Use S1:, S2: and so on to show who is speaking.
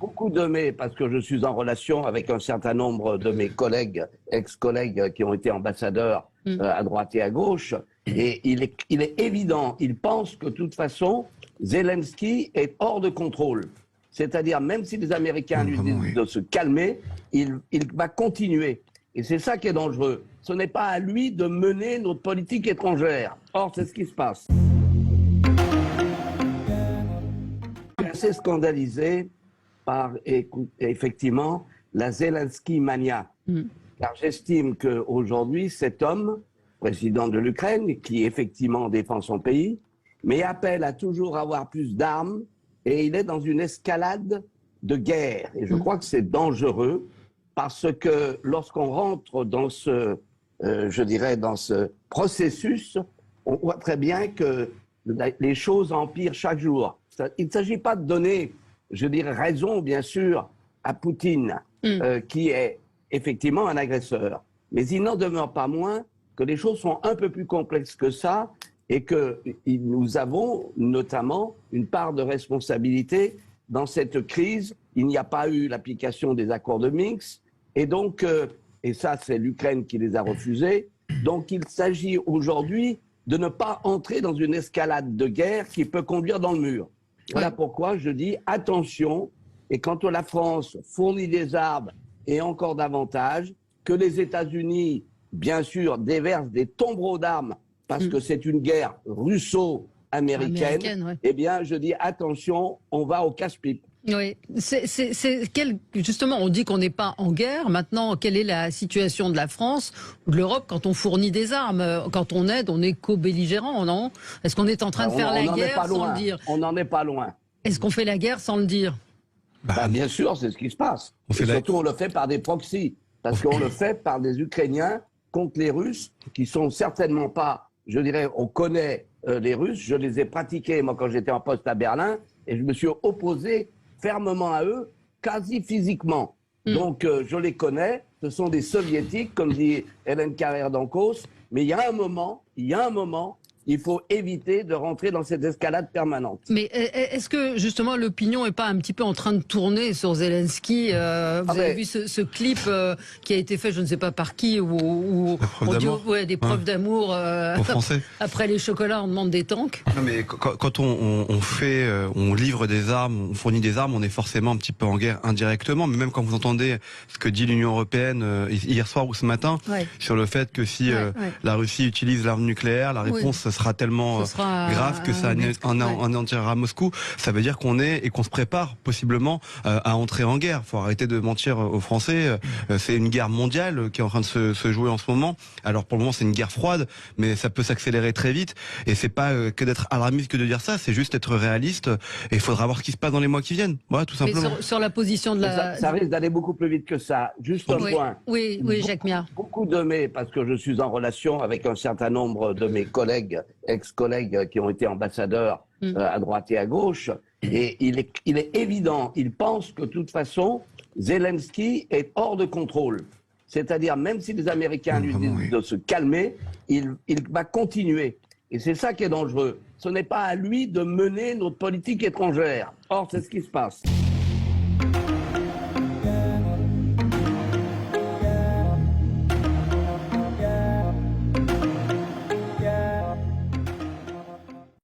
S1: beaucoup de mes, parce que je suis en relation avec un certain nombre de mes collègues, ex-collègues qui ont été ambassadeurs à droite et à gauche, et il est évident, ils pensent que de toute façon, Zelensky est hors de contrôle. C'est-à-dire, même si les Américains lui disent de se calmer, il va continuer. Et c'est ça qui est dangereux. Ce n'est pas à lui de mener notre politique étrangère. Or, c'est ce qui se passe. Je suis assez scandalisé par, effectivement, la Zelensky mania. Car j'estime qu'aujourd'hui, cet homme, président de l'Ukraine, qui effectivement défend son pays, mais appelle à toujours avoir plus d'armes, et il est dans une escalade de guerre. Et je crois que c'est dangereux, parce que lorsqu'on rentre dans ce, je dirais, dans ce processus, on voit très bien que les choses empirent chaque jour. Il ne s'agit pas de donner, je dirais, raison, bien sûr, à Poutine, qui est effectivement un agresseur. Mais il n'en demeure pas moins que les choses sont un peu plus complexes que ça et que nous avons notamment une part de responsabilité dans cette crise. Il n'y a pas eu l'application des accords de Minsk et donc, et ça c'est l'Ukraine qui les a refusés, donc il s'agit aujourd'hui de ne pas entrer dans une escalade de guerre qui peut conduire dans le mur. Voilà pourquoi je dis attention, et quand la France fournit des armes et encore davantage, que les États-Unis, bien sûr, déversent des tombereaux d'armes parce que c'est une guerre russo-américaine, eh bien, je dis attention, on va au casse-pipe.
S2: Oui, justement, on dit qu'on n'est pas en guerre. Maintenant, quelle est la situation de la France ou de l'Europe quand on fournit des armes? Quand on aide, on est co-belligérant, non? Est-ce qu'on est en train de faire la guerre sans le dire?
S1: On n'en est pas loin.
S2: Est-ce qu'on fait la guerre sans le dire?
S1: Bien sûr, c'est ce qui se passe. Et surtout, on le fait par des proxys. Parce qu'on le fait par des Ukrainiens contre les Russes, qui sont certainement pas, je dirais, on connaît les Russes. Je les ai pratiqués, moi, quand j'étais en poste à Berlin, et je me suis opposé fermement à eux, quasi physiquement. Donc, je les connais. Ce sont des soviétiques, comme dit Hélène Carrère d'Ancos. Mais il y a un moment, il faut éviter de rentrer dans cette escalade permanente.
S2: Mais est-ce que, justement, l'opinion n'est pas un petit peu en train de tourner sur Zelensky? Vous avez vu ce clip qui a été fait, je ne sais pas par qui, où on dit des preuves d'amour. Après les chocolats, on demande des tanks.
S3: Non, mais quand on livre des armes, on fournit des armes, on est forcément un petit peu en guerre indirectement. Mais même quand vous entendez ce que dit l'Union européenne hier soir ou ce matin, sur le fait que si la Russie utilise l'arme nucléaire, la réponse sera tellement grave que ça anéantira Moscou. Ça veut dire qu'on est et qu'on se prépare possiblement à entrer en guerre. Faut arrêter de mentir aux Français. C'est une guerre mondiale qui est en train de se jouer en ce moment. Alors pour le moment c'est une guerre froide, mais ça peut s'accélérer très vite. Et c'est pas que d'être alarmiste que de dire ça, c'est juste être réaliste. Et il faudra voir ce qui se passe dans les mois qui viennent. Voilà, tout simplement.
S2: Mais sur la position de la...
S1: Ça risque d'aller beaucoup plus vite que ça. Juste un point.
S2: Oui, Jacques Miard.
S1: Beaucoup de mes, parce que je suis en relation avec un certain nombre de mes collègues, ex-collègues qui ont été ambassadeurs à droite et à gauche, et il est évident, ils pensent que de toute façon, Zelensky est hors de contrôle. C'est-à-dire, même si les Américains lui disent de se calmer, il va continuer. Et c'est ça qui est dangereux. Ce n'est pas à lui de mener notre politique étrangère. Or, c'est ce qui se passe.